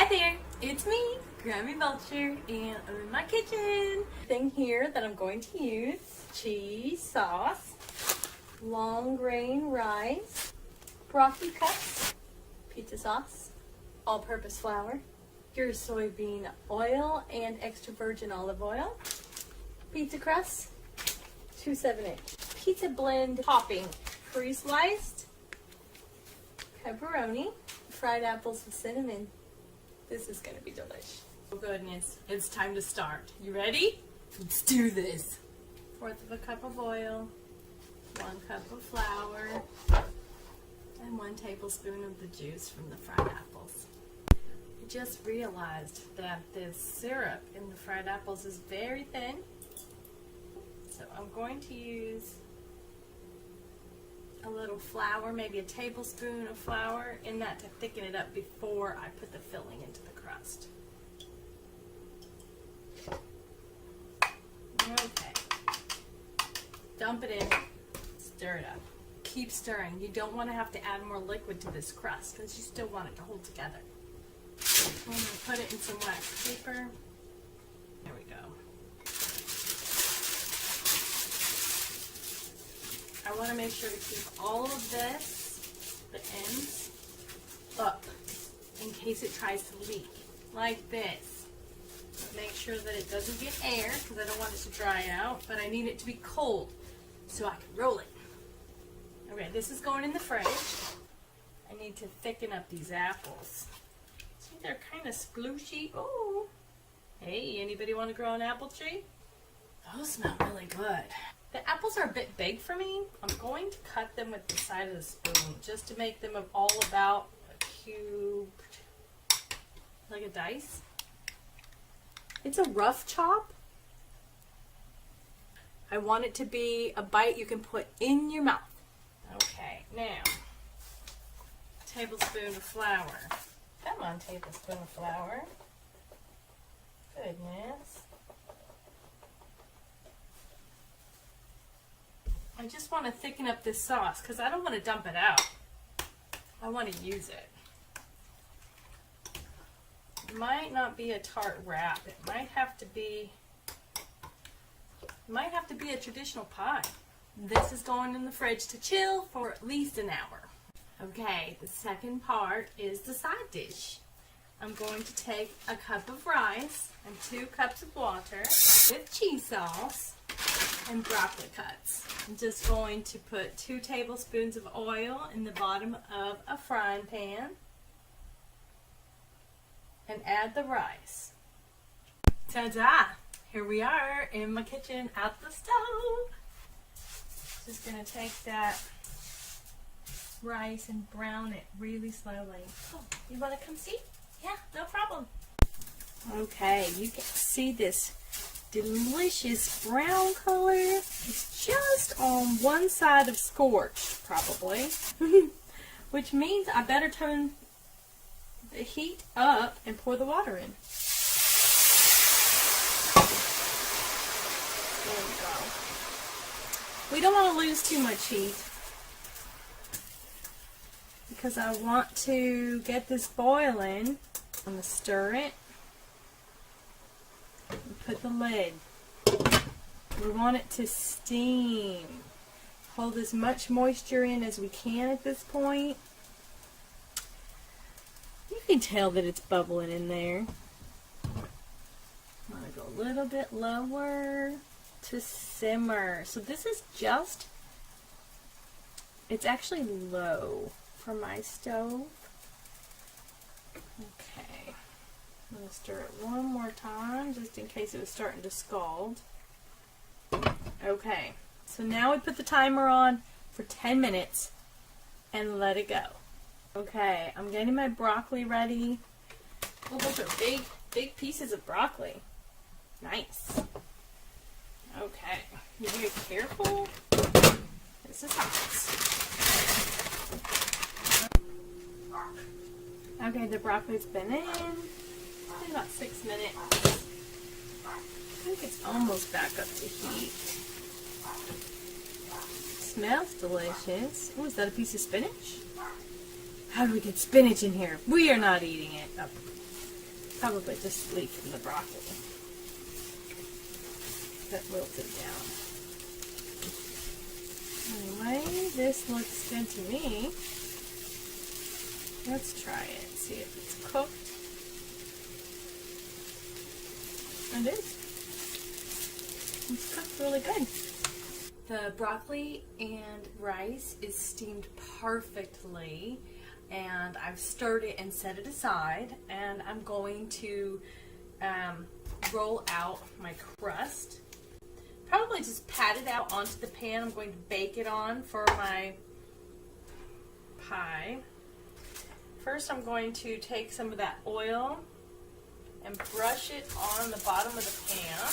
Hi there, it's me, Grammy Vulture, and I'm in my kitchen. Thing here that I'm going to use: cheese sauce, long grain rice, broccoli cups, pizza sauce, all-purpose flour, your soybean oil and extra virgin olive oil, pizza crust, 2 7/8, pizza blend topping, pre-sliced, pepperoni, fried apples with cinnamon. This is going to be delicious. Oh goodness, it's time to start. You ready? Let's do this. 1/4 cup of oil, 1 cup of flour, and 1 tablespoon of the juice from the fried apples. I just realized that this syrup in the fried apples is very thin, so I'm going to use a little flour, maybe a tablespoon of flour in that to thicken it up before I put the filling into the crust. Okay. Dump it in, stir it up. Keep stirring. You don't want to have to add more liquid to this crust because you still want it to hold together. I'm going to put it in some wax paper. There we go. I want to make sure to keep all of this, the ends, up in case it tries to leak, like this. Make sure that it doesn't get air because I don't want it to dry out, but I need it to be cold so I can roll it. Okay, this is going in the fridge. I need to thicken up these apples. See, they're kind of splooshy. Oh, hey, anybody want to grow an apple tree? Those smell really good. The apples are a bit big for me. I'm going to cut them with the side of the spoon just to make them all about a cube, like a dice. It's a rough chop. I want it to be a bite you can put in your mouth. Okay, now, tablespoon of flour. Come on, tablespoon of flour. Goodness. I just want to thicken up this sauce because I don't want to dump it out. I want to use it. It might not be a tart wrap. It might have to be a traditional pie. This is going in the fridge to chill for at least an hour. Okay, the second part is the side dish. I'm going to take a cup of rice and 2 cups of water with cheese sauce and broccoli cuts. I'm just going to put 2 tablespoons of oil in the bottom of a frying pan and add the rice. Ta-da! Here we are in my kitchen at the stove. Just going to take that rice and brown it really slowly. Oh, you want to come see? Yeah, no problem. Okay, you can see this delicious brown color. It's just on one side of scorched, probably. Which means I better turn the heat up and pour the water in. There we go. We don't want to lose too much heat because I want to get this boiling. I'm going to stir it. Put the lid. We want it to steam. Hold as much moisture in as we can at this point. You can tell that it's bubbling in there. I'm going to go a little bit lower to simmer. So this is just, it's actually low for my stove. Okay. I'm going to stir it one more time just in case it was starting to scald. Okay, so now we put the timer on for 10 minutes and let it go. Okay, I'm getting my broccoli ready. Oh, those are big pieces of broccoli. Nice. Okay, be very careful. This is hot. Okay, the broccoli's been in. About 6 minutes. I think it's almost back up to heat. Smells delicious. Oh, is that a piece of spinach? How do we get spinach in here? We are not eating it. Oh. Probably just leaf from the broccoli that wilted down. Anyway, this looks good to me. Let's try it, see if it's cooked. It is. It's cooked really good. The broccoli and rice is steamed perfectly, and I've stirred it and set it aside, and I'm going to roll out my crust. Probably just pat it out onto the pan I'm going to bake it on for my pie. First, I'm going to take some of that oil and brush it on the bottom of the pan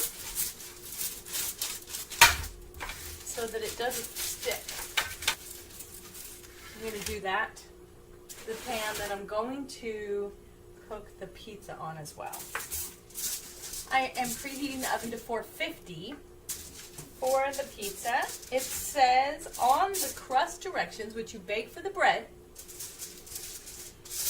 so that it doesn't stick. I'm going to do that to the pan that I'm going to cook the pizza on as well. I am preheating the oven to 450 for the pizza. It says on the crust directions, which you bake for the bread,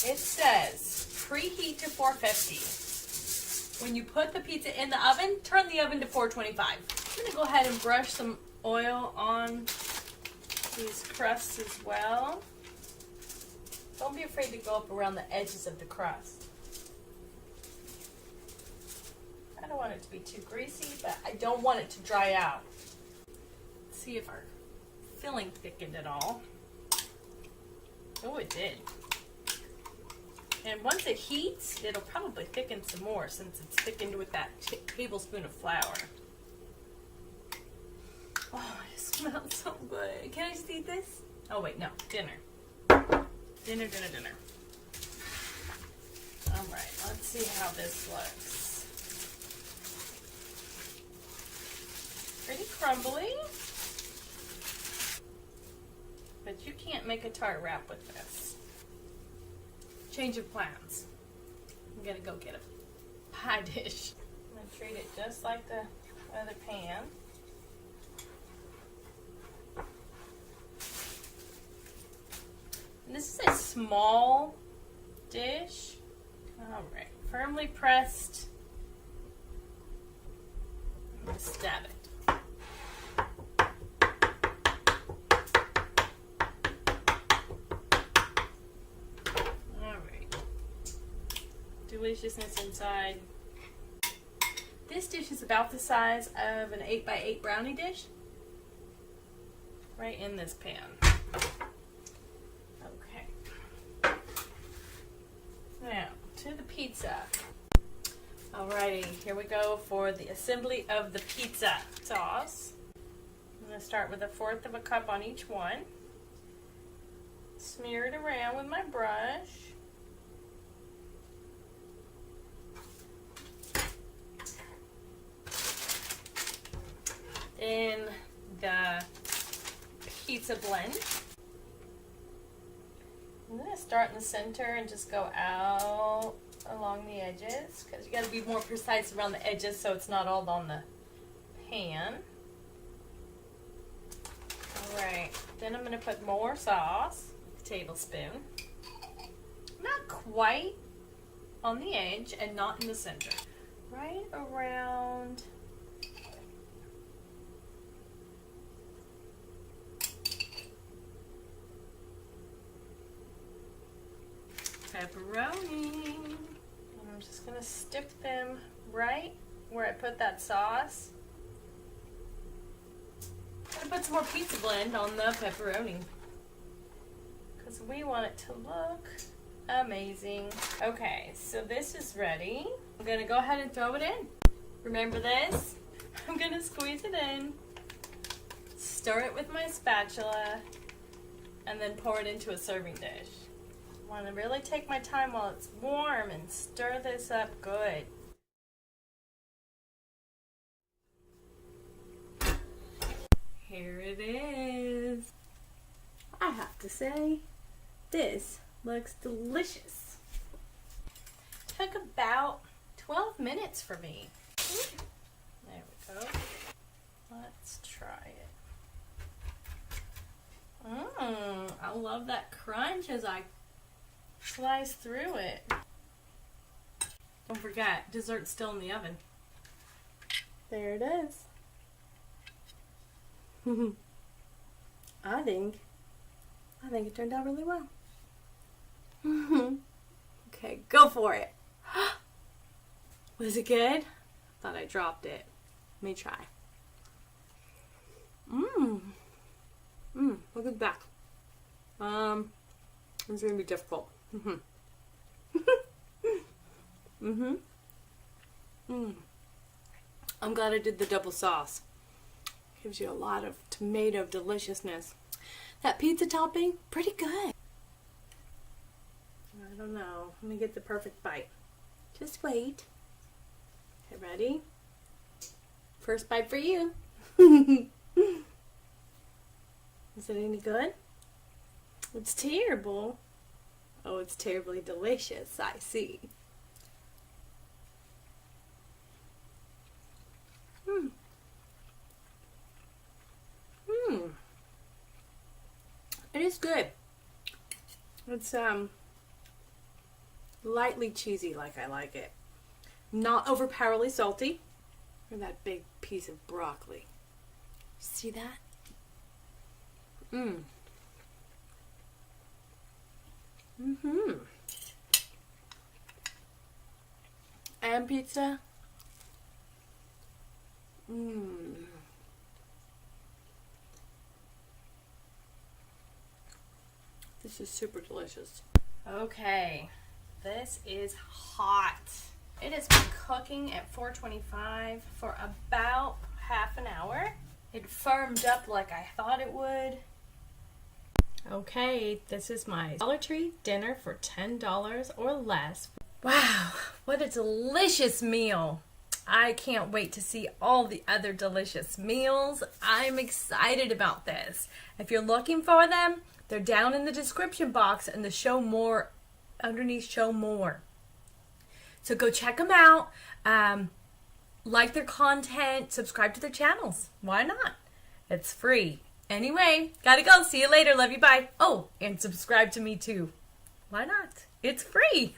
it says preheat to 450. When you put the pizza in the oven, turn the oven to 425. I'm going to go ahead and brush some oil on these crusts as well. Don't be afraid to go up around the edges of the crust. I don't want it to be too greasy, but I don't want it to dry out. Let's see if our filling thickened at all. Oh, it did. And once it heats, it'll probably thicken some more since it's thickened with that tablespoon of flour. Oh, it smells so good. Can I just eat this? Oh, wait, no. Dinner. Dinner, dinner, dinner. All right, let's see how this looks. Pretty crumbly. But you can't make a tart wrap with this. Change of plans. I'm gonna go get a pie dish. I'm gonna treat it just like the other pan. And this is a small dish. All right, firmly pressed. I'm gonna stab it. Deliciousness inside. This dish is about the size of an 8x8 brownie dish. Right in this pan. Okay. Now, to the pizza. Alrighty, here we go for the assembly of the pizza sauce. I'm going to start with 1/4 cup on each one. Smear it around with my brush. In the pizza blend. I'm going to start in the center and just go out along the edges because you got to be more precise around the edges so it's not all on the pan. Alright, then I'm going to put more sauce, a tablespoon. Not quite on the edge and not in the center. Right around pepperoni. And I'm just going to stick them right where I put that sauce. I'm going to put some more pizza blend on the pepperoni because we want it to look amazing. Okay, so this is ready. I'm going to go ahead and throw it in. Remember this? I'm going to squeeze it in, stir it with my spatula, and then pour it into a serving dish. I want to really take my time while it's warm and stir this up good. Here it is. I have to say, this looks delicious. Took about 12 minutes for me. There we go. Let's try it. I love that crunch as I slice through it. Don't forget, dessert's still in the oven. There it is. I think it turned out really well. Okay, go for it. Was it good? Thought I dropped it. Let me try. Look at the back. It's gonna be difficult. I'm glad I did the double sauce. Gives you a lot of tomato deliciousness. That pizza topping, pretty good. I don't know. Let me get the perfect bite. Just wait. Okay, ready? First bite for you. Is it any good? It's terrible. Oh, it's terribly delicious, I see. It is good. It's lightly cheesy like I like it. Not overpoweringly salty. Or that big piece of broccoli. See that? And pizza. This is super delicious. Okay, this is hot. It has been cooking at 425 for about half an hour. It firmed up like I thought it would. Okay, this is my Dollar Tree dinner for $10 or less. Wow, what a delicious meal. I can't wait to see all the other delicious meals. I'm excited about this. If you're looking for them, they're down in the description box and the show more, underneath show more. So go check them out. Like their content, subscribe to their channels. Why not? It's free. Anyway, gotta go. See you later. Love you. Bye. Oh, and subscribe to me too. Why not? It's free.